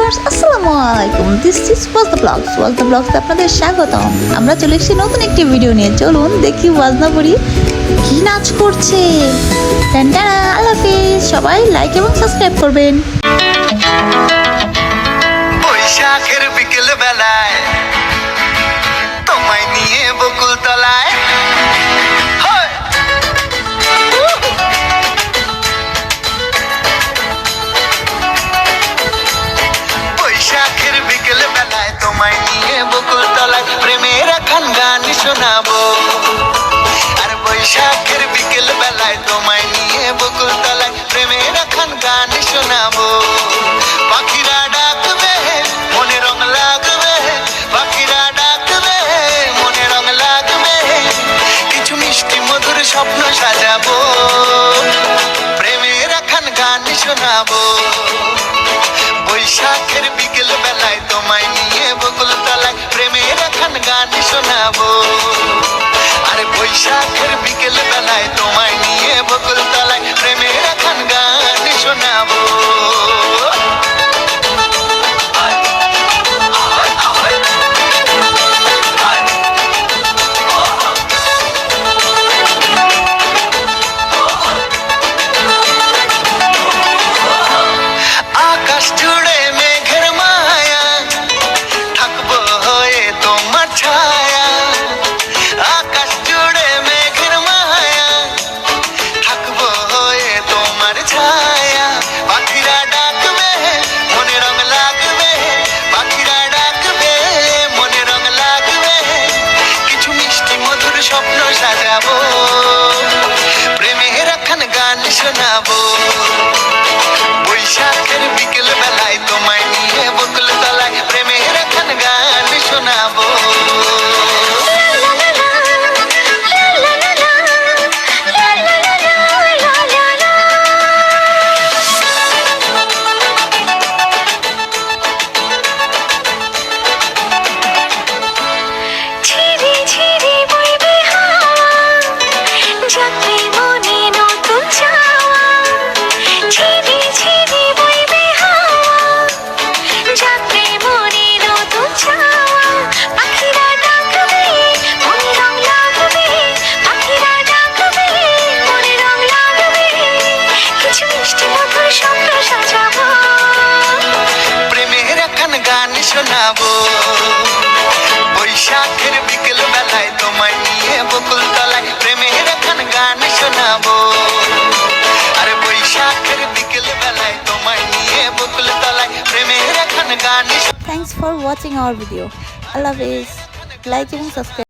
Viewers আসসালামু আলাইকুম, this is ওয়াজদা blogs আপনাদের স্বাগতম। আমরা চলে এসেছি নতুন একটি ভিডিও নিয়ে। চলুন দেখি ওয়াজদা পরি কি নাচ করছে। টানটানা, আল্লাহ হাফেজ। সবাই লাইক এবং সাবস্ক্রাইব করবেন। বৈশাখের বিকেল বেলায় তোমায় নিয়ে বকুল তলায়, বৈশাখের বিকেল বেলায় তোমায় নিয়ে বকুল তলায় প্রেমের এখন গান শোনাবো। আর বৈশাখের বিকেল বেলায় তোমায় নিয়ে বকুল তলায় প্রেমের এখন গান শোনাবো। পাখিরা ডাকবে মনে রং লাগবে, পাখিরা ডাকবে মনে রং লাগবে, কিছু মিষ্টি মধুর স্বপ্ন সাজাবো, প্রেমের এখন গান শোনাবো। বৈশাখের বিকেল বেলায় তোমায় নিয়ে বকুল তলায় প্রেমের এখন গান শোনাবো। আর বৈশাখের বিকেল বেলায় তোমায় নিয়ে বকুল তলায় প্রেমের এখন গান শোনাবো। আকাশ জুড়ে মেঘের মায়া, থাকবো হয়ে তোমার ছায়া। আকাশ জুড়ে মেঘের মায়া, থাকবো হয়ে তোমার ছায়া। পাখিরা ডাকবে মনে রং লাগবে, পাখিরা ডাকবে মনে রং লাগবে, কিছু মিষ্টি মধুর স্বপ্ন সাজাবো, প্রেমের এখন গান শোনাবো। বৈশাখের বিকেল বেলায় তোমায় নিয়ে বকুল তলায় প্রেমের এখন গান শোনাবো। প্রেমের এখন গান শোনাবো। বৈশাখের বিকেল বেলায় তোমায় নিয়ে বকুল তলায় প্রেমের এখন গান শোনাবো। আর বৈশাখের বিকেল বেলায় তোমায় নিয়ে বকুল তলায় প্রেমের এখন গান। Thanks for watching our video. আল্লাহ হাফেজ। লাইক এবং সাবস্ক্রাইব